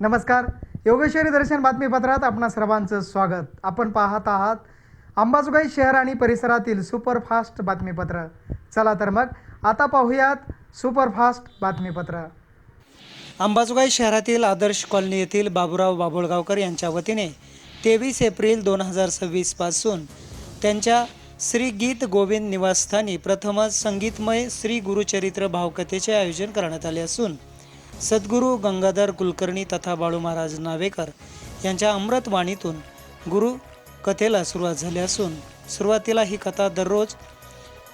नमस्कार. योगेश्वरी दर्शन बातमीपत्रात आपणा सर्वांचं स्वागत. आपण पाहत आहात अंबाजोगाई शहर आणि परिसरातील सुपरफास्ट बातमीपत्र. चला तर मग आता पाहूयात सुपरफास्ट बातमीपत्र. अंबाजोगाई शहरातील आदर्श कॉलनी येथील बाबूराव बाभुळगावकर यांच्या वतीने 23 एप्रिल 2026 पासून त्यांच्या श्री गीत गोविंद निवासस्थानी प्रथमच संगीतमय श्री गुरुचरित्र भावकथेचे आयोजन करण्यात आले असून सद्गुरू गंगाधर कुलकर्णी तथा बाळू महाराज नावेकर यांच्या अमृतवाणीतून गुरु कथेला सुरुवात झाली असून सुरुवातीला ही कथा दररोज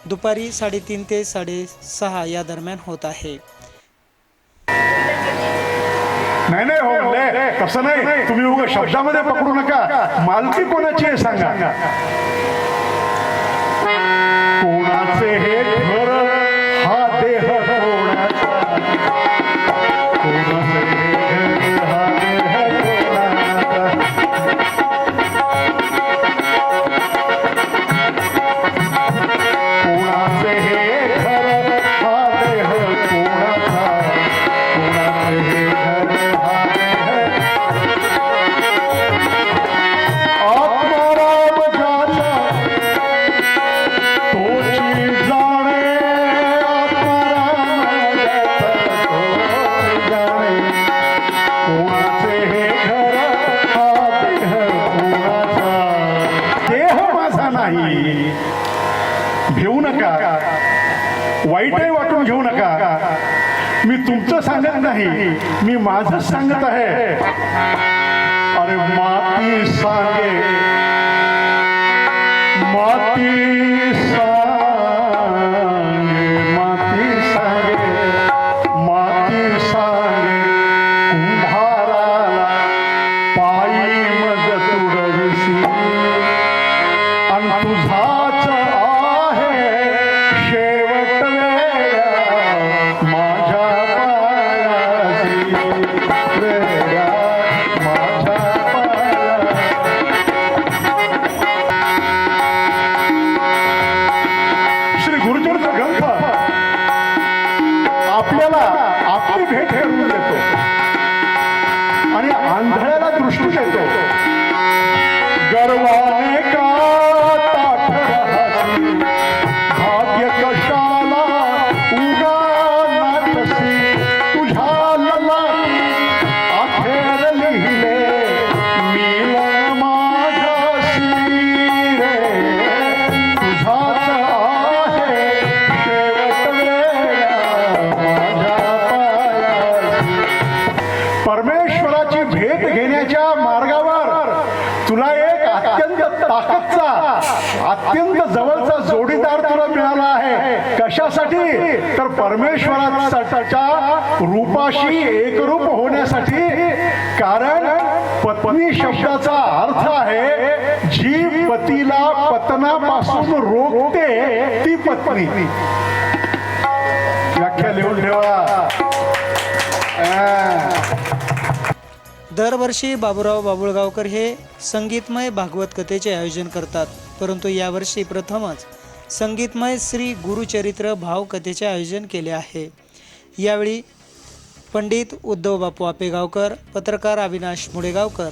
दुपारी 3:30 ते 6:30 या दरम्यान होत आहे. नाही हो तसं नाही, तुम्ही उगा शब्दामध्ये पकडू नका. मालकी कोणाची आहे सांगा. कोणाचे हे घर हा देह कोणाचा, कोणाचे हे घर हा देह कोणाचा, कोणाचे हे घर हा देह कोणाचा, कोणाचे हे घर हा देह आत्माराम ज्याचा तोची जाणे, आत्माराम ज्याचा तोची जाणे. कोणाचे हे घर हा देह कोणाचा, देह माझा नाही. घेऊ नका, वाईटही वाटून घेऊ नका. मी तुमचं सांगत नाही, मी माझंच सांगत आहे. अरे माती सांगे, माती सांगे, माती सांगे, माती सांगे कुंभाराला पायी मज तुडविसी. आणि तुझाच आहे शेवट वेळा माझ्या पायासी, वेळा माझ्या पायासी. श्री गुरुचरित्र ग्रंथ आपल्याला आपली भेट करून देतो आणि आंधळ्याला दृष्टी देतो. गर्वाने का ताठ राहासी, भाग्य कशाला उगा नाटसी. तुझ्या ललाटी अखेर लिहिले मिलन माझ्यासी रे. तुझाच आहे शेवट वेळा माझ्या पायासी. परमेश्वराची भेट घेण्याच्या मार्गावर तुला एक अत्यंत ताकदचा, अत्यंत जवळचा जोडीदार तुला मिळाला आहे. कशासाठी? तर परमेश्वराच्या रूपाशी एकरूप होण्यासाठी. कारण पत्नी शब्दाचा अर्थ आहे जी पतीला पतनापासून रोखते ती पत्नी. व्याख्या लिहून ठेवा. दरवर्षी बाबूराव बाभुळगावकर हे संगीतमय भागवत कथेचे आयोजन करतात, परंतु यावर्षी प्रथमच संगीतमय श्री गुरुचरित्र भावकथेचे आयोजन केले आहे. यावेळी पंडित उद्धव बापू आपेगावकर, पत्रकार अविनाश मुडेगावकर,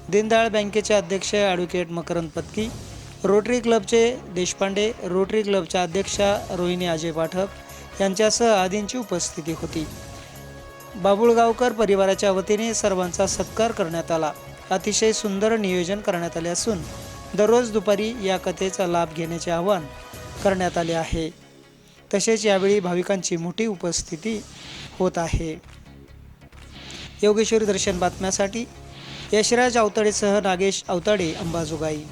दीनदयाळ बँकेचे अध्यक्ष ॲडव्होकेट मकरंद पत्की, रोटरी क्लबचे देशपांडे, रोटरी क्लबच्या अध्यक्षा रोहिणी अजय पाठक यांच्यासह आदींची उपस्थिती होती. बाभुळगावकर परिवाराच्या वतीने सर्वांचा सत्कार करण्यात आला. अतिशय सुंदर नियोजन करण्यात आले असून दररोज दुपारी या कथेचा लाभ घेण्याचे आवाहन करण्यात आले आहे. तसेच यावेळी भाविकांची मोठी उपस्थिती होत आहे. योगेश्वरी दर्शन बातम्यासाठी यशराज अवताडेसह नागेश अवताडे, अंबाजोगाई.